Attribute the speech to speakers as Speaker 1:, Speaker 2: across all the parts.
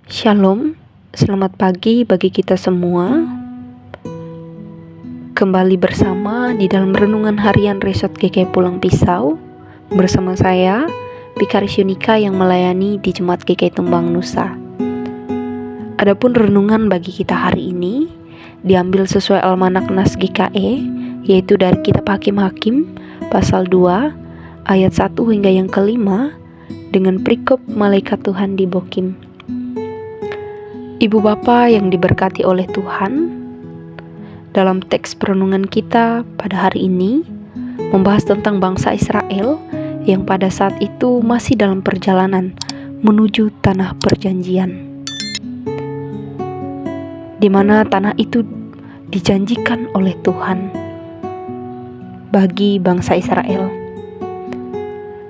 Speaker 1: Shalom, selamat pagi bagi kita semua. Kembali bersama di dalam renungan harian Resort GKI Pulang Pisau bersama saya, Bikaris Yunika yang melayani di Jemaat GKI Tumbang Nusa. Adapun renungan bagi kita hari ini diambil sesuai Almanak Nas GKE, yaitu dari Kitab Hakim-Hakim pasal 2 ayat 1 hingga yang kelima dengan perikop malaikat Tuhan di Bokim. Ibu Bapa yang diberkati oleh Tuhan, dalam teks perenungan kita pada hari ini membahas tentang bangsa Israel yang pada saat itu masih dalam perjalanan menuju tanah perjanjian, di mana tanah itu dijanjikan oleh Tuhan bagi bangsa Israel.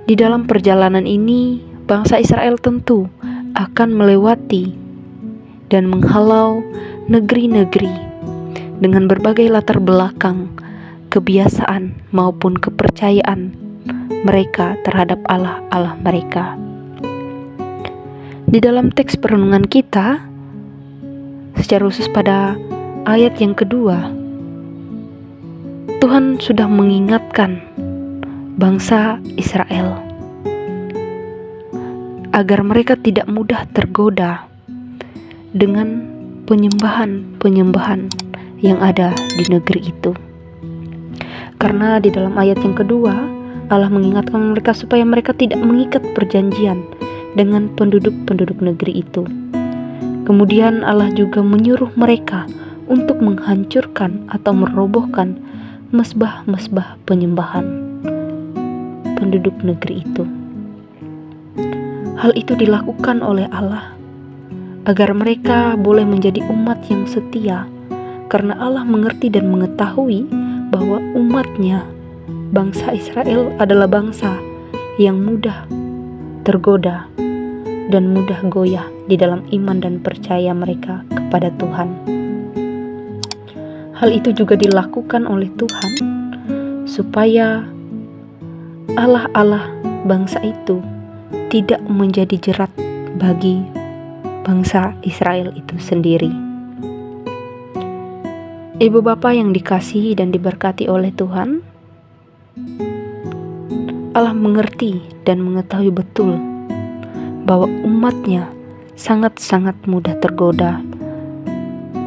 Speaker 1: Di dalam perjalanan ini, bangsa Israel tentu akan melewati dan menghalau negeri-negeri dengan berbagai latar belakang, kebiasaan maupun kepercayaan mereka terhadap Allah mereka. Di dalam teks perenungan kita, secara khusus pada ayat yang kedua, Tuhan sudah mengingatkan bangsa Israel agar mereka tidak mudah tergoda dengan penyembahan-penyembahan yang ada di negeri itu. Karena di dalam ayat yang kedua, Allah mengingatkan mereka supaya mereka tidak mengikat perjanjian dengan penduduk-penduduk negeri itu. Kemudian Allah juga menyuruh mereka untuk menghancurkan atau merobohkan mesbah-mesbah penyembahan penduduk negeri itu. Hal itu dilakukan oleh Allah agar mereka boleh menjadi umat yang setia, karena Allah mengerti dan mengetahui bahwa umatnya, bangsa Israel, adalah bangsa yang mudah tergoda dan mudah goyah di dalam iman dan percaya mereka kepada Tuhan. Hal itu juga dilakukan oleh Tuhan supaya Allah bangsa itu tidak menjadi jerat bagi bangsa Israel itu sendiri. Ibu Bapa yang dikasihi dan diberkati oleh Tuhan, Allah mengerti dan mengetahui betul bahwa umatnya sangat-sangat mudah tergoda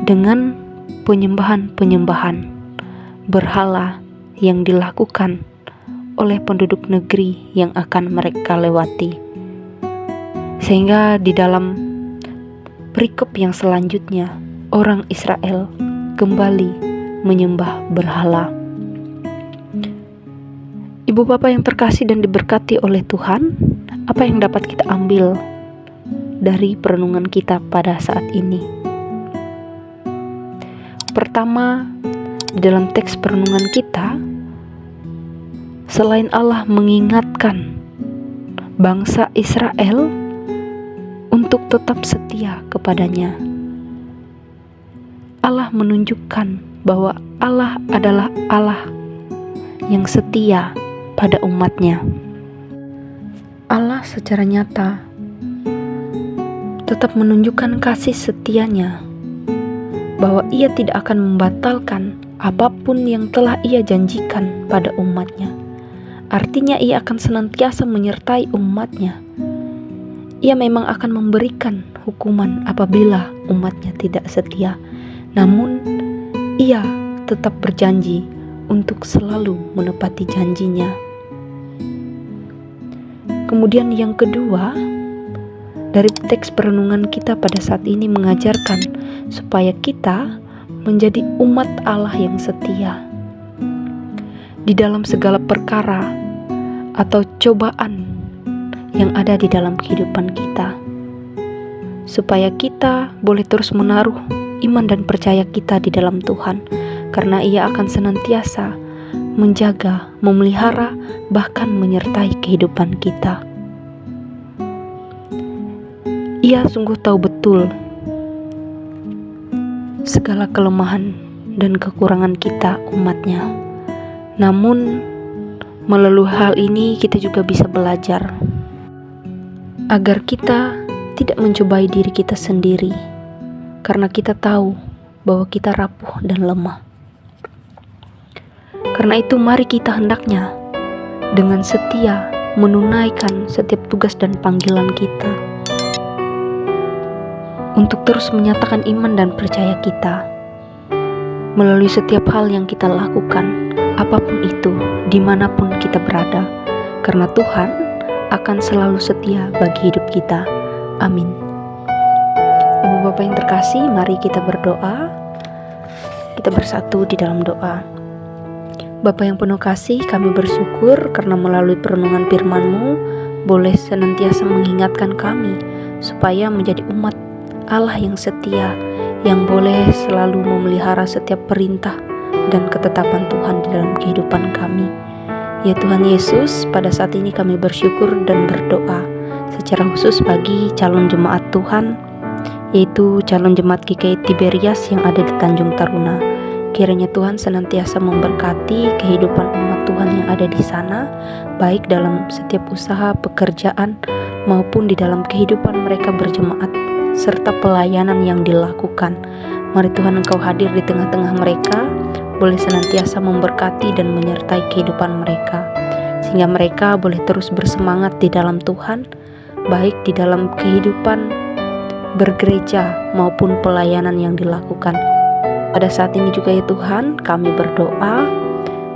Speaker 1: dengan penyembahan-penyembahan berhala yang dilakukan oleh penduduk negeri yang akan mereka lewati. Sehingga di dalam perikop yang selanjutnya, orang Israel kembali menyembah berhala. Ibu Bapa yang terkasih dan diberkati oleh Tuhan, apa yang dapat kita ambil dari perenungan kita pada saat ini? Pertama, di dalam teks perenungan kita, selain Allah mengingatkan bangsa Israel untuk tetap setia kepadanya, Allah menunjukkan bahwa Allah adalah Allah yang setia pada umatnya. Allah secara nyata tetap menunjukkan kasih setianya, bahwa Ia tidak akan membatalkan apapun yang telah Ia janjikan pada umatnya. Artinya Ia akan senantiasa menyertai umatnya. Ia memang akan memberikan hukuman apabila umatnya tidak setia, namun Ia tetap berjanji untuk selalu menepati janjinya. Kemudian yang kedua, dari teks perenungan kita pada saat ini mengajarkan supaya kita menjadi umat Allah yang setia di dalam segala perkara atau cobaan yang ada di dalam kehidupan kita, supaya kita boleh terus menaruh iman dan percaya kita di dalam Tuhan, karena Ia akan senantiasa menjaga, memelihara, bahkan menyertai kehidupan kita. Ia sungguh tahu betul segala kelemahan dan kekurangan kita umatnya. Namun melalui hal ini kita juga bisa belajar agar kita tidak mencobai diri kita sendiri, karena kita tahu bahwa kita rapuh dan lemah. Karena itu mari kita hendaknya dengan setia menunaikan setiap tugas dan panggilan kita untuk terus menyatakan iman dan percaya kita melalui setiap hal yang kita lakukan, apapun itu, dimanapun kita berada, karena Tuhan akan selalu setia bagi hidup kita. Amin. Ibu Bapak yang terkasih, mari kita berdoa. Kita bersatu di dalam doa. Bapa yang penuh kasih, kami bersyukur karena melalui perenungan firman-Mu boleh senantiasa mengingatkan kami supaya menjadi umat Allah yang setia, yang boleh selalu memelihara setiap perintah dan ketetapan Tuhan di dalam kehidupan kami. Ya Tuhan Yesus, pada saat ini kami bersyukur dan berdoa secara khusus bagi calon jemaat Tuhan, yaitu calon jemaat GKI Tiberias yang ada di Tanjung Taruna. Kiranya Tuhan senantiasa memberkati kehidupan umat Tuhan yang ada di sana, baik dalam setiap usaha, pekerjaan, maupun di dalam kehidupan mereka berjemaat, serta pelayanan yang dilakukan. Mari Tuhan Engkau hadir di tengah-tengah mereka, boleh senantiasa memberkati dan menyertai kehidupan mereka, sehingga mereka boleh terus bersemangat di dalam Tuhan, baik di dalam kehidupan bergereja maupun pelayanan yang dilakukan. Pada saat ini juga ya Tuhan, kami berdoa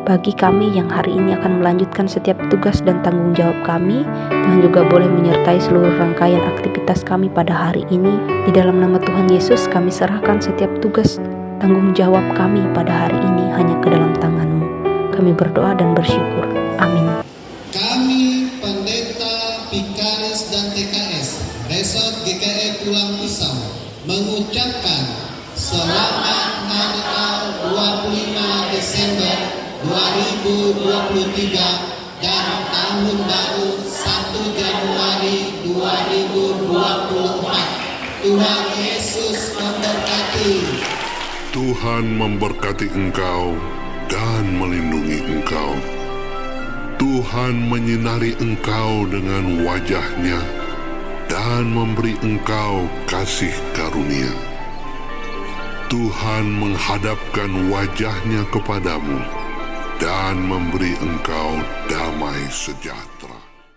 Speaker 1: bagi kami yang hari ini akan melanjutkan setiap tugas dan tanggung jawab kami. Tuhan juga boleh menyertai seluruh rangkaian aktivitas kami pada hari ini. Di dalam nama Tuhan Yesus kami serahkan setiap tugas tanggung jawab kami pada hari ini hanya ke dalam tangan-Mu. Kami berdoa dan bersyukur. Amin.
Speaker 2: Kami Pendeta Pikaris dan TKS Resort GKI Pulang Pisau mengucapkan selamat Natal 25 Desember 2023 dan Tahun Baru 1 Januari 2024. Tuhan Yesus memberkati.
Speaker 3: Tuhan memberkati engkau dan melindungi engkau. Tuhan menyinari engkau dengan wajah-Nya dan memberi engkau kasih karunia. Tuhan menghadapkan wajah-Nya kepadamu dan memberi engkau damai sejahtera.